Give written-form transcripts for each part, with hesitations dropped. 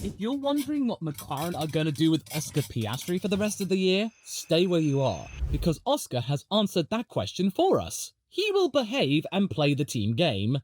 If you're wondering what McLaren are going to do with Oscar Piastri for the rest of the year, stay where you are, because Oscar has answered that question for us. He will behave and play the team game,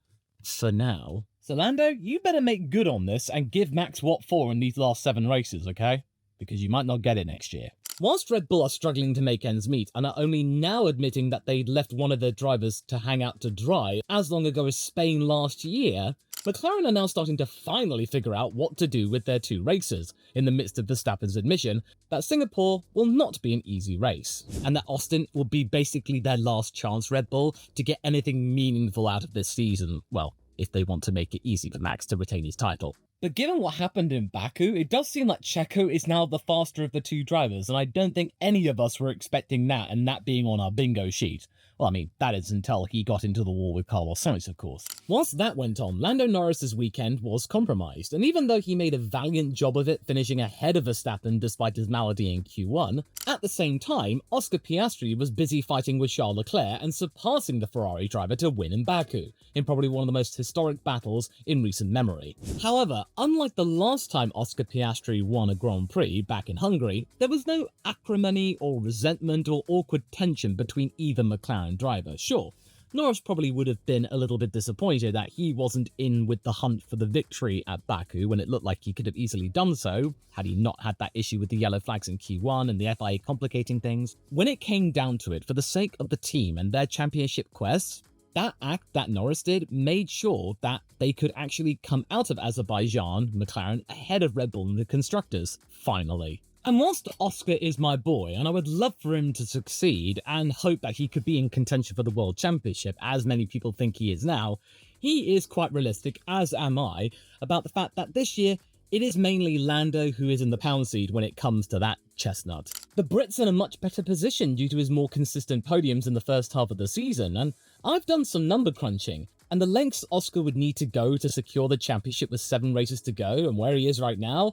for now. So Lando, you better make good on this and give Max what for in these last 7 races, okay? Because you might not get it next year. Whilst Red Bull are struggling to make ends meet and are only now admitting that they'd left one of their drivers to hang out to dry as long ago as Spain last year, McLaren are now starting to finally figure out what to do with their 2 races, in the midst of Verstappen's admission that Singapore will not be an easy race, and that Austin will be basically their last chance, Red Bull, to get anything meaningful out of this season. Well, if they want to make it easy for Max to retain his title. But given what happened in Baku, it does seem like Checo is now the faster of the 2 drivers, and I don't think any of us were expecting that, and that being on our bingo sheet. Well, I mean, that is until he got into the war with Carlos Sainz, of course. Whilst that went on, Lando Norris's weekend was compromised, and even though he made a valiant job of it, finishing ahead of Verstappen despite his malady in Q1, at the same time, Oscar Piastri was busy fighting with Charles Leclerc and surpassing the Ferrari driver to win in Baku, in probably one of the most historic battles in recent memory. However, unlike the last time Oscar Piastri won a Grand Prix back in Hungary, there was no acrimony or resentment or awkward tension between either McLaren driver. Sure, Norris probably would have been a little bit disappointed that he wasn't in with the hunt for the victory at Baku when it looked like he could have easily done so, had he not had that issue with the yellow flags in Q1 and the FIA complicating things. When it came down to it, for the sake of the team and their championship quest, that act that Norris did made sure that they could actually come out of Azerbaijan, McLaren, ahead of Red Bull in the constructors, finally. And whilst Oscar is my boy, and I would love for him to succeed and hope that he could be in contention for the World Championship, as many people think he is now, he is quite realistic, as am I, about the fact that this year it is mainly Lando who is in the pound seat when it comes to that chestnut. The Brit's in a much better position due to his more consistent podiums in the first half of the season, and I've done some number crunching, and the lengths Oscar would need to go to secure the championship with 7 races to go, and where he is right now,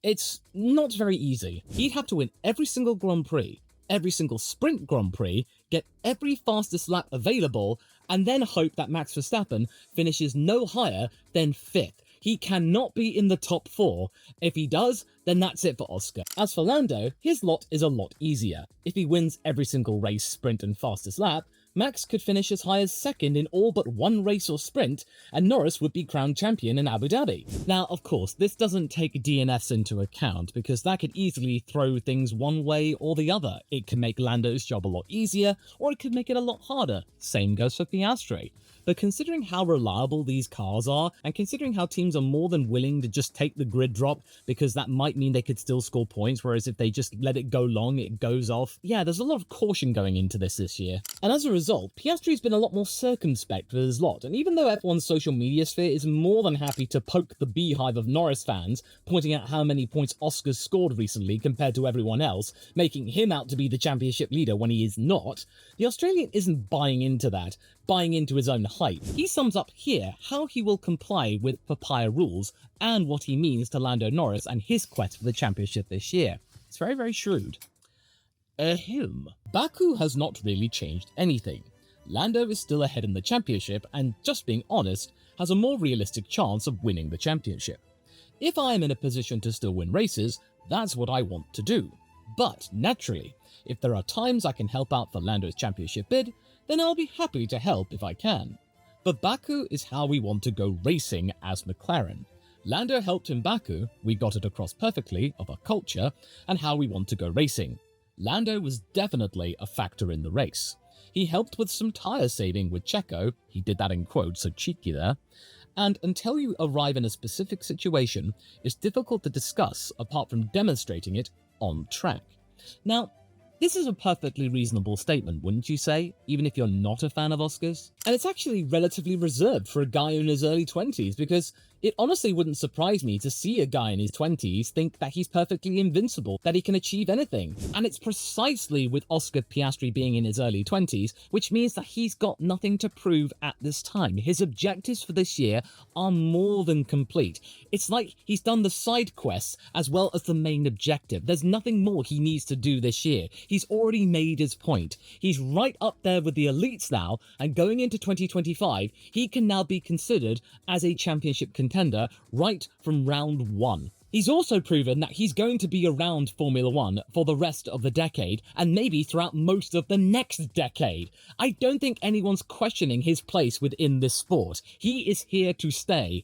it's not very easy. He'd have to win every single Grand Prix, every single sprint Grand Prix, get every fastest lap available, and then hope that Max Verstappen finishes no higher than 5th. He cannot be in the top 4. If he does, then that's it for Oscar. As for Lando, his lot is a lot easier. If he wins every single race, sprint and fastest lap, Max could finish as high as 2nd in all but 1 race or sprint, and Norris would be crowned champion in Abu Dhabi. Now, of course, this doesn't take DNFs into account, because that could easily throw things one way or the other. It could make Lando's job a lot easier, or it could make it a lot harder. Same goes for Piastri. But considering how reliable these cars are, and considering how teams are more than willing to just take the grid drop, because that might mean they could still score points, whereas if they just let it go long, it goes off. Yeah, there's a lot of caution going into this year. And as a result, Piastri's been a lot more circumspect with his lot, and even though F1's social media sphere is more than happy to poke the beehive of Norris fans, pointing out how many points Oscar's scored recently compared to everyone else, making him out to be the championship leader when he is not, the Australian isn't buying into that, buying into his own hype. He sums up here how he will comply with papaya rules and what he means to Lando Norris and his quest for the championship this year. It's very, very shrewd. Ahem. Baku has not really changed anything. Lando is still ahead in the championship and, just being honest, has a more realistic chance of winning the championship. If I am in a position to still win races, that's what I want to do. But, naturally, if there are times I can help out for Lando's championship bid, then I'll be happy to help if I can. But Baku is how we want to go racing as McLaren. Lando helped in Baku, we got it across perfectly, of our culture, and how we want to go racing. Lando was definitely a factor in the race. He helped with some tyre saving with Checo, he did that in quotes, so cheeky there, and until you arrive in a specific situation, it's difficult to discuss apart from demonstrating it on track. Now, this is a perfectly reasonable statement, wouldn't you say, even if you're not a fan of Oscars? And it's actually relatively reserved for a guy in his early 20s, because it honestly wouldn't surprise me to see a guy in his 20s think that he's perfectly invincible, that he can achieve anything. And it's precisely with Oscar Piastri being in his early 20s, which means that he's got nothing to prove at this time. His objectives for this year are more than complete. It's like he's done the side quests as well as the main objective. There's nothing more he needs to do this year. He's already made his point. He's right up there with the elites now, and going into 2025, he can now be considered as a championship contender right from round 1. He's also proven that he's going to be around Formula One for the rest of the decade, and maybe throughout most of the next decade. I don't think anyone's questioning his place within this sport. He is here to stay,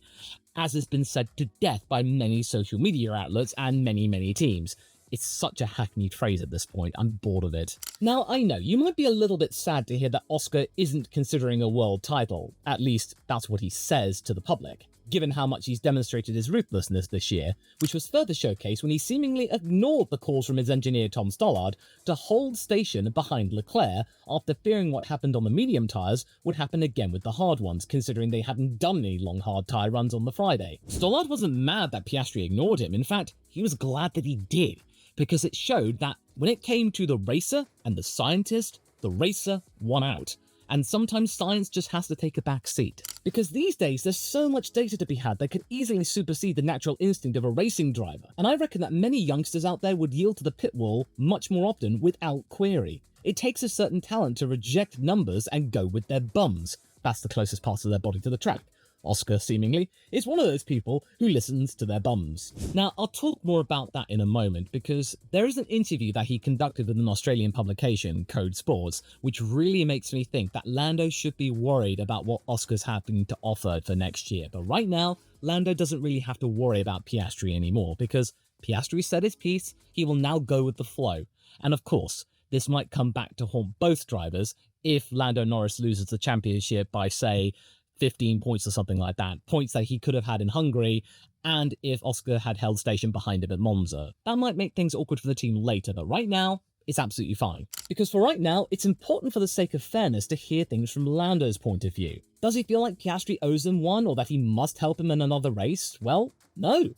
as has been said to death by many social media outlets and many teams. It's such a hackneyed phrase at this point, I'm bored of it. Now, I know, you might be a little bit sad to hear that Oscar isn't considering a world title. At least, that's what he says to the public, given how much he's demonstrated his ruthlessness this year, which was further showcased when he seemingly ignored the calls from his engineer Tom Stollard to hold station behind Leclerc after fearing what happened on the medium tyres would happen again with the hard ones, considering they hadn't done any long hard tyre runs on the Friday. Stollard wasn't mad that Piastri ignored him, in fact, he was glad that he did, because it showed that when it came to the racer and the scientist, the racer won out. And sometimes science just has to take a back seat. Because these days, there's so much data to be had that could easily supersede the natural instinct of a racing driver. And I reckon that many youngsters out there would yield to the pit wall much more often without query. It takes a certain talent to reject numbers and go with their bums. That's the closest part of their body to the track. Oscar, seemingly, is one of those people who listens to their bums. Now, I'll talk more about that in a moment, because there is an interview that he conducted with an Australian publication, Code Sports, which really makes me think that Lando should be worried about what Oscar's having to offer for next year. But right now, Lando doesn't really have to worry about Piastri anymore, because Piastri said his piece, he will now go with the flow. And of course, this might come back to haunt both drivers if Lando Norris loses the championship by, say, 15 points or something like that, points that he could have had in Hungary, and if Oscar had held station behind him at Monza. That might make things awkward for the team later, but right now, it's absolutely fine. Because for right now, it's important for the sake of fairness to hear things from Lando's point of view. Does he feel like Piastri owes him one, or that he must help him in another race? Well, no.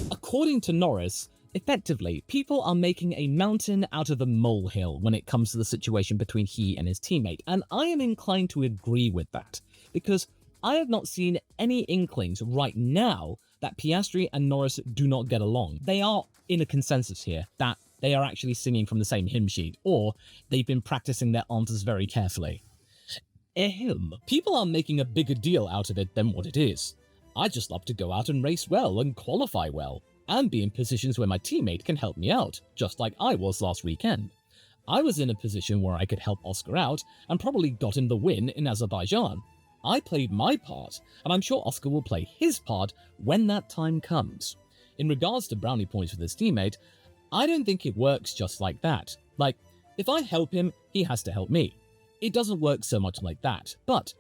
According to Norris, effectively, people are making a mountain out of a molehill when it comes to the situation between he and his teammate, and I am inclined to agree with that, because I have not seen any inklings right now that Piastri and Norris do not get along. They are in a consensus here that they are actually singing from the same hymn sheet, or they've been practicing their answers very carefully. People are making a bigger deal out of it than what it is. I just love to go out and race well and qualify well, and be in positions where my teammate can help me out, just like I was last weekend. I was in a position where I could help Oscar out, and probably got him the win in Azerbaijan. I played my part, and I'm sure Oscar will play his part when that time comes. In regards to brownie points with his teammate, I don't think it works just like that. Like, if I help him, he has to help me. It doesn't work so much like that, but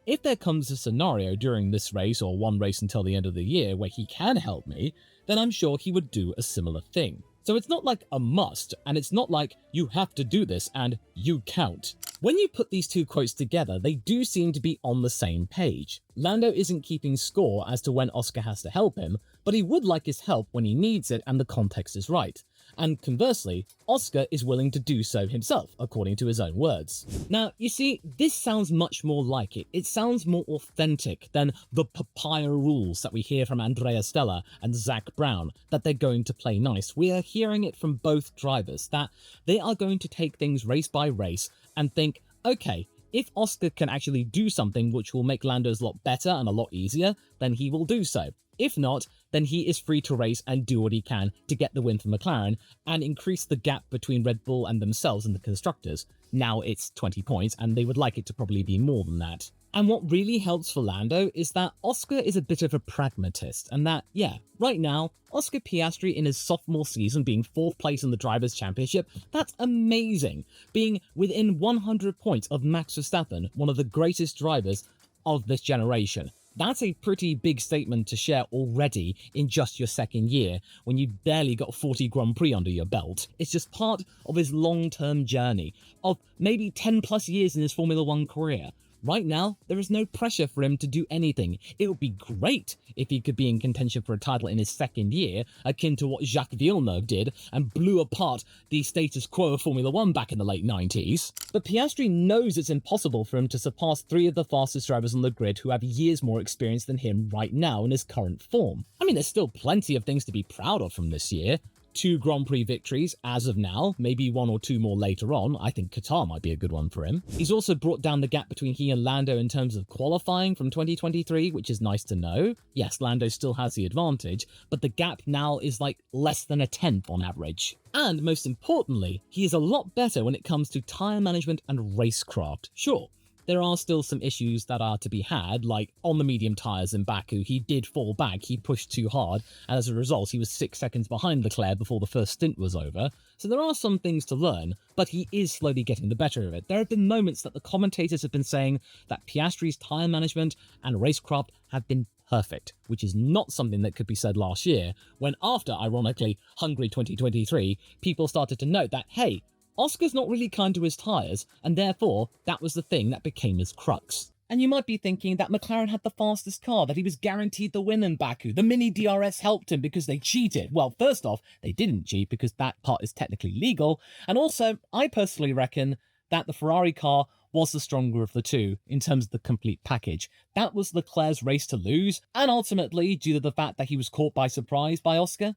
if there comes a scenario during this race or one race until the end of the year where he can help me, then I'm sure he would do a similar thing. So it's not like a must, and it's not like you have to do this and you count. When you put these two quotes together, they do seem to be on the same page. Lando isn't keeping score as to when Oscar has to help him, but he would like his help when he needs it and the context is right. And conversely, Oscar is willing to do so himself, according to his own words. Now, you see, this sounds much more like it. It sounds more authentic than the papaya rules that we hear from Andrea Stella and Zach Brown, that they're going to play nice. We are hearing it from both drivers, that they are going to take things race by race and think, okay, if Oscar can actually do something which will make Lando's lot better and a lot easier, then he will do so. If not, then he is free to race and do what he can to get the win for McLaren and increase the gap between Red Bull and themselves and the constructors. Now it's 20 points, and they would like it to probably be more than that. And what really helps for Lando is that Oscar is a bit of a pragmatist, and that, yeah, right now, Oscar Piastri in his sophomore season being 4th place in the Drivers' Championship, that's amazing. Being within 100 points of Max Verstappen, one of the greatest drivers of this generation. That's a pretty big statement to share already in just your second year, when you barely got 40 Grand Prix under your belt. It's just part of his long-term journey, of maybe 10 plus years in his Formula One career. Right now, there is no pressure for him to do anything. It would be great if he could be in contention for a title in his second year, akin to what Jacques Villeneuve did and blew apart the status quo of Formula One back in the late 90s. But Piastri knows it's impossible for him to surpass 3 of the fastest drivers on the grid who have years more experience than him right now in his current form. I mean, there's still plenty of things to be proud of from this year. 2 Grand Prix victories as of now, maybe 1 or 2 more later on. I think Qatar might be a good one for him. He's also brought down the gap between he and Lando in terms of qualifying from 2023, which is nice to know. Yes, Lando still has the advantage, but the gap now is like less than a tenth on average. And most importantly, he is a lot better when it comes to tyre management and racecraft. Sure, there are still some issues that are to be had, like on the medium tyres in Baku, he did fall back, he pushed too hard, and as a result he was 6 seconds behind Leclerc before the first stint was over. So there are some things to learn, but he is slowly getting the better of it. There have been moments that the commentators have been saying that Piastri's tyre management and racecraft have been perfect, which is not something that could be said last year, when after, ironically, Hungary 2023, people started to note that, hey, Oscar's not really kind to his tyres, and therefore, that was the thing that became his crux. And you might be thinking that McLaren had the fastest car, that he was guaranteed the win in Baku. The Mini DRS helped him because they cheated. Well, first off, they didn't cheat because that part is technically legal. And also, I personally reckon that the Ferrari car was the stronger of the two in terms of the complete package. That was Leclerc's race to lose, and ultimately, due to the fact that he was caught by surprise by Oscar,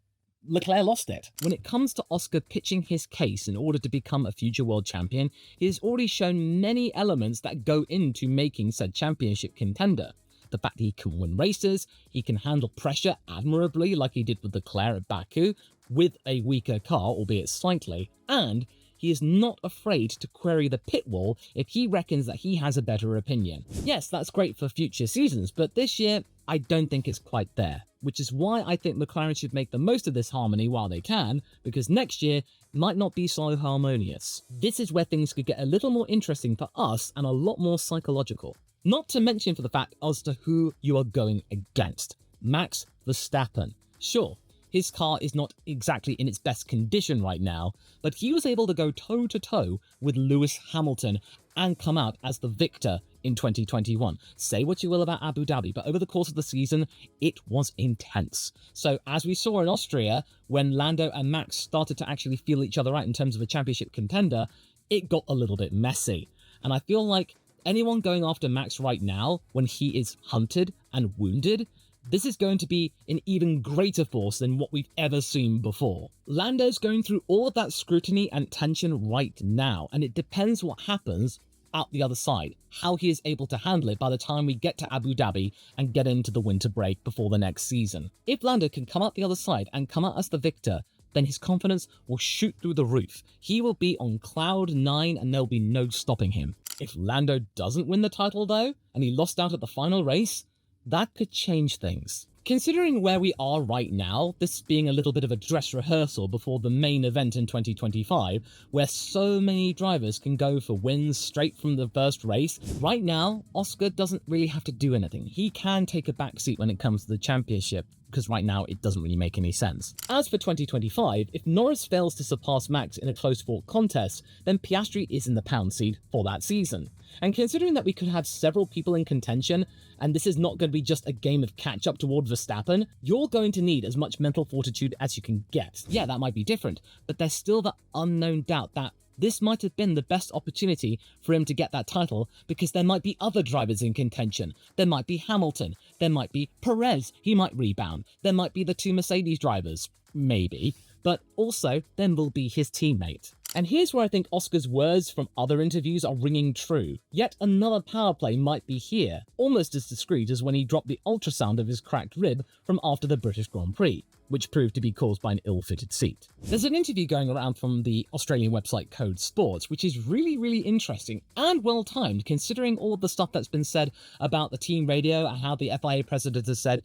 Leclerc lost it. When it comes to Oscar pitching his case in order to become a future world champion, he has already shown many elements that go into making said championship contender. The fact that he can win races, he can handle pressure admirably like he did with Leclerc at Baku, with a weaker car, albeit slightly, and he is not afraid to query the pit wall if he reckons that he has a better opinion. Yes, that's great for future seasons, but this year, I don't think it's quite there, which is why I think McLaren should make the most of this harmony while they can, because next year might not be so harmonious. This is where things could get a little more interesting for us and a lot more psychological. Not to mention for the fact as to who you are going against. Max Verstappen. Sure, his car is not exactly in its best condition right now, but he was able to go toe-to-toe with Lewis Hamilton and come out as the victor in 2021. Say what you will about Abu Dhabi, but over the course of the season, it was intense. So as we saw in Austria, when Lando and Max started to actually feel each other out in terms of a championship contender, it got a little bit messy. And I feel like anyone going after Max right now, when he is hunted and wounded, this is going to be an even greater force than what we've ever seen before. Lando's going through all of that scrutiny and tension right now, and it depends what happens out the other side, how he is able to handle it by the time we get to Abu Dhabi and get into the winter break before the next season. If Lando can come out the other side and come out as the victor, then his confidence will shoot through the roof. He will be on cloud 9 and there'll be no stopping him. If Lando doesn't win the title though, and he lost out at the final race, that could change things. Considering where we are right now, this being a little bit of a dress rehearsal before the main event in 2025, where so many drivers can go for wins straight from the first race, right now, Oscar doesn't really have to do anything. He can take a backseat when it comes to the championship, because right now it doesn't really make any sense. As for 2025, if Norris fails to surpass Max in a close-fought contest, then Piastri is in the pound seat for that season. And considering that we could have several people in contention, and this is not going to be just a game of catch-up toward Verstappen, you're going to need as much mental fortitude as you can get. Yeah, that might be different, but there's still the unknown doubt that this might have been the best opportunity for him to get that title, because there might be other drivers in contention. There might be Hamilton, there might be Perez, he might rebound, there might be the 2 Mercedes drivers, maybe, but also then will be his teammate. And here's where I think Oscar's words from other interviews are ringing true. Yet another power play might be here, almost as discreet as when he dropped the ultrasound of his cracked rib from after the British Grand Prix, which proved to be caused by an ill-fitted seat. There's an interview going around from the Australian website Code Sports, which is really interesting and well-timed, considering all of the stuff that's been said about the team radio and how the FIA president has said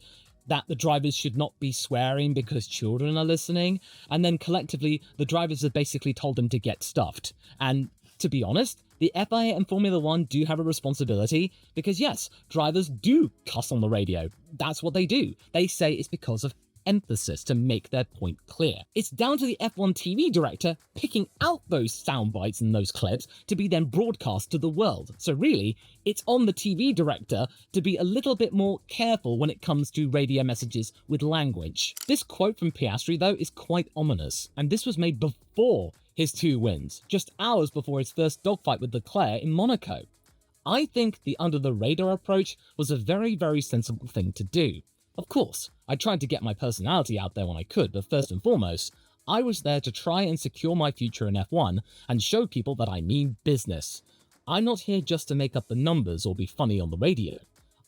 that the drivers should not be swearing because children are listening, and then collectively, the drivers have basically told them to get stuffed. And to be honest, the FIA and Formula One do have a responsibility, because yes, drivers do cuss on the radio. That's what they do. They say it's because of emphasis to make their point clear. It's down to the F1 TV director picking out those sound bites and those clips to be then broadcast to the world. So really, it's on the TV director to be a little bit more careful when it comes to radio messages with language. This quote from Piastri, though, is quite ominous, and this was made before his 2 wins, just hours before his first dogfight with Leclerc in Monaco. I think the under-the-radar approach was a very sensible thing to do. Of course, I tried to get my personality out there when I could, but first and foremost, I was there to try and secure my future in F1 and show people that I mean business. I'm not here just to make up the numbers or be funny on the radio.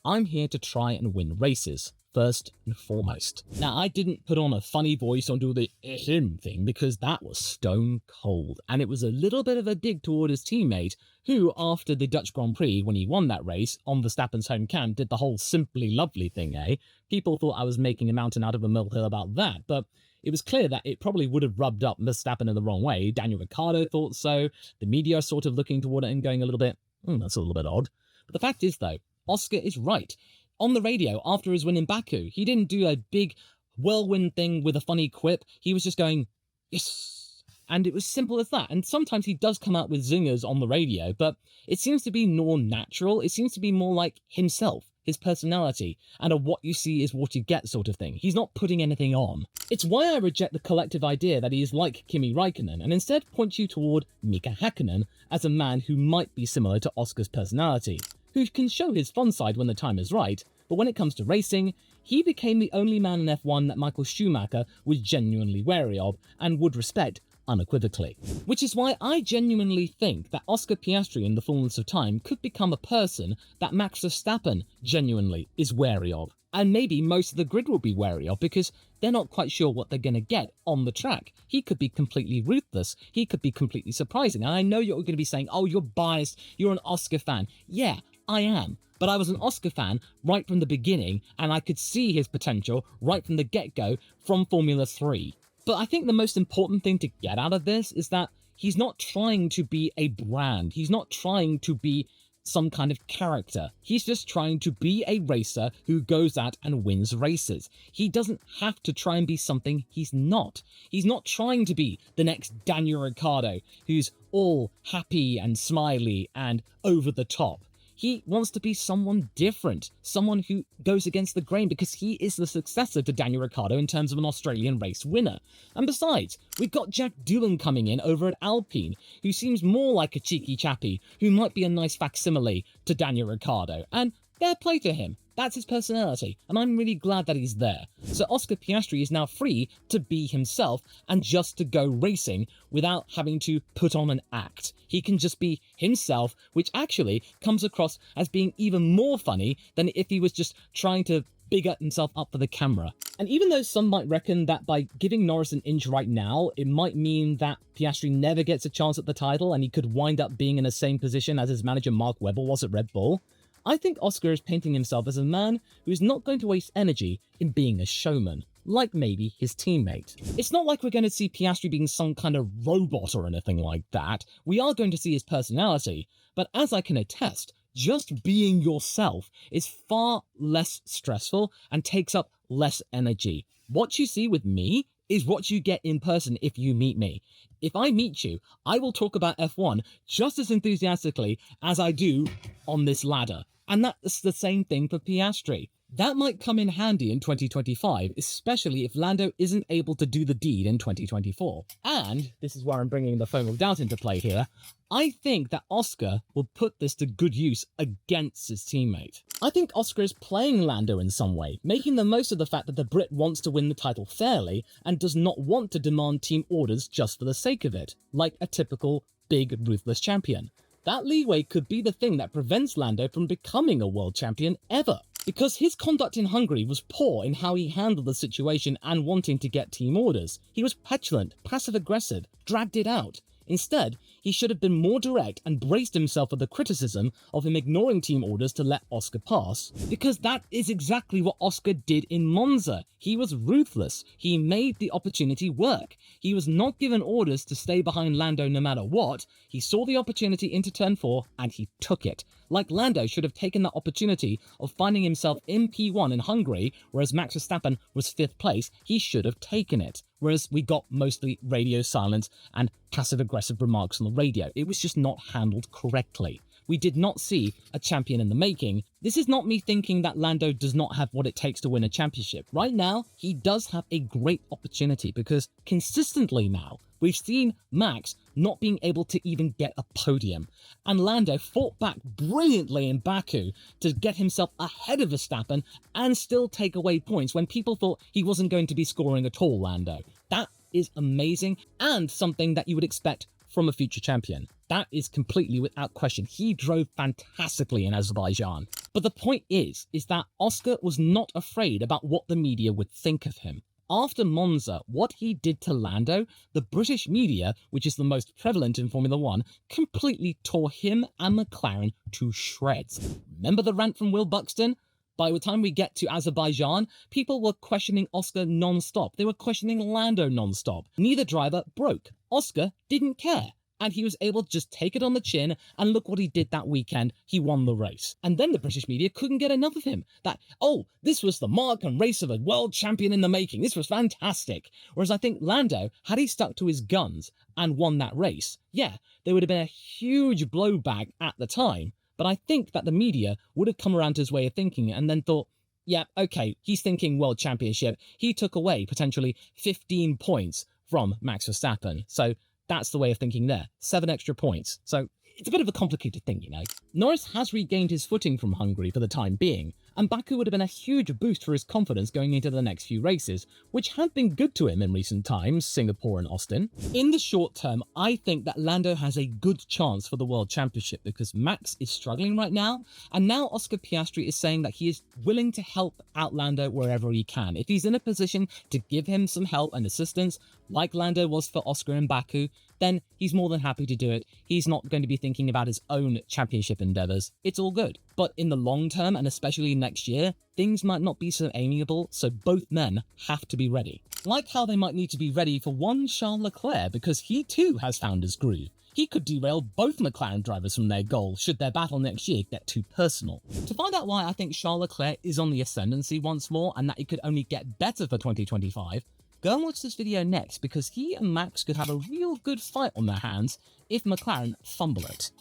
I'm here to try and win races, first and foremost. Now, I didn't put on a funny voice or do the him thing because that was stone cold, and it was a little bit of a dig toward his teammate, who, after the Dutch Grand Prix, when he won that race on Verstappen's home camp, did the whole simply lovely thing, eh? People thought I was making a mountain out of a molehill about that, but it was clear that it probably would have rubbed up Verstappen in the wrong way. Daniel Ricciardo thought so. The media sort of looking toward it and going a little bit, that's a little bit odd. But the fact is, though, Oscar is right. On the radio, after his win in Baku, he didn't do a big whirlwind thing with a funny quip. He was just going, yes. And it was simple as that. And sometimes he does come out with zingers on the radio, but it seems to be more natural. It seems to be more like himself, his personality, and a what you see is what you get sort of thing. He's not putting anything on. It's why I reject the collective idea that he is like Kimi Räikkönen, and instead point you toward Mika Häkkinen as a man who might be similar to Oscar's personality, who can show his fun side when the time is right, but when it comes to racing, he became the only man in F1 that Michael Schumacher was genuinely wary of and would respect unequivocally. Which is why I genuinely think that Oscar Piastri in the fullness of time could become a person that Max Verstappen genuinely is wary of. And maybe most of the grid will be wary of because they're not quite sure what they're going to get on the track. He could be completely ruthless. He could be completely surprising. And I know you're going to be saying, oh, you're biased. You're an Oscar fan. Yeah, I am. But I was an Oscar fan right from the beginning, and I could see his potential right from the get-go from Formula 3. But I think the most important thing to get out of this is that he's not trying to be a brand. He's not trying to be some kind of character. He's just trying to be a racer who goes out and wins races. He doesn't have to try and be something he's not. He's not trying to be the next Daniel Ricciardo, who's all happy and smiley and over the top. He wants to be someone different, someone who goes against the grain because he is the successor to Daniel Ricciardo in terms of an Australian race winner. And besides, we've got Jack Doohan coming in over at Alpine, who seems more like a cheeky chappy, who might be a nice facsimile to Daniel Ricciardo. And fair play to him. That's his personality, and I'm really glad that he's there. So Oscar Piastri is now free to be himself and just to go racing without having to put on an act. He can just be himself, which actually comes across as being even more funny than if he was just trying to bigger himself up for the camera. And even though some might reckon that by giving Norris an inch right now, it might mean that Piastri never gets a chance at the title and he could wind up being in the same position as his manager Mark Webber was at Red Bull, I think Oscar is painting himself as a man who's not going to waste energy in being a showman, like maybe his teammate. It's not like we're going to see Piastri being some kind of robot or anything like that. We are going to see his personality, but as I can attest, just being yourself is far less stressful and takes up less energy. What you see with me is what you get in person if you meet me. If I meet you, I will talk about F1 just as enthusiastically as I do on this ladder. And that's the same thing for Piastri. That might come in handy in 2025, especially if Lando isn't able to do the deed in 2024. And, this is where I'm bringing the foam of doubt into play here, I think that Oscar will put this to good use against his teammate. I think Oscar is playing Lando in some way, making the most of the fact that the Brit wants to win the title fairly and does not want to demand team orders just for the sake of it, like a typical big ruthless champion. That leeway could be the thing that prevents Lando from becoming a world champion ever. Because his conduct in Hungary was poor in how he handled the situation and wanting to get team orders. He was petulant, passive-aggressive, dragged it out. Instead, he should have been more direct and braced himself for the criticism of him ignoring team orders to let Oscar pass. Because that is exactly what Oscar did in Monza. He was ruthless. He made the opportunity work. He was not given orders to stay behind Lando no matter what. He saw the opportunity into turn 4 and he took it. Like Lando should have taken that opportunity of finding himself in P1 in Hungary, whereas Max Verstappen was 5th place, he should have taken it. Whereas we got mostly radio silence and passive-aggressive remarks on the radio. It was just not handled correctly. We did not see a champion in the making. This is not me thinking that Lando does not have what it takes to win a championship. Right now, he does have a great opportunity because consistently now, we've seen Max not being able to even get a podium. And Lando fought back brilliantly in Baku to get himself ahead of Verstappen and still take away points when people thought he wasn't going to be scoring at all, Lando. That is amazing and something that you would expect from a future champion. That is completely without question. He drove fantastically in Azerbaijan. But the point is that Oscar was not afraid about what the media would think of him. After Monza, what he did to Lando, the British media, which is the most prevalent in Formula 1, completely tore him and McLaren to shreds. Remember the rant from Will Buxton? By the time we get to Azerbaijan, people were questioning Oscar non-stop. They were questioning Lando non-stop. Neither driver broke. Oscar didn't care. And he was able to just take it on the chin, and look what he did that weekend. He won the race. And then the British media couldn't get enough of him. That, oh, this was the mark and race of a world champion in the making. This was fantastic. Whereas I think Lando, had he stuck to his guns and won that race, yeah, there would have been a huge blowback at the time. But I think that the media would have come around to his way of thinking and then thought, yeah, okay, he's thinking world championship. He took away potentially 15 points from Max Verstappen. So that's the way of thinking there. 7 extra points. So it's a bit of a complicated thing, you know. Norris has regained his footing from Hungary for the time being, and Baku would have been a huge boost for his confidence going into the next few races, which have been good to him in recent times, Singapore and Austin. In the short term, I think that Lando has a good chance for the World Championship because Max is struggling right now, and now Oscar Piastri is saying that he is willing to help out Lando wherever he can. If he's in a position to give him some help and assistance, like Lando was for Oscar in Baku, then he's more than happy to do it. He's not going to be thinking about his own championship endeavours. It's all good. But in the long term, and especially next year, things might not be so amiable, so both men have to be ready. Like how they might need to be ready for one Charles Leclerc, because he too has found his groove. He could derail both McLaren drivers from their goal should their battle next year get too personal. To find out why I think Charles Leclerc is on the ascendancy once more and that it could only get better for 2025, go and watch this video next because he and Max could have a real good fight on their hands if McLaren fumble it.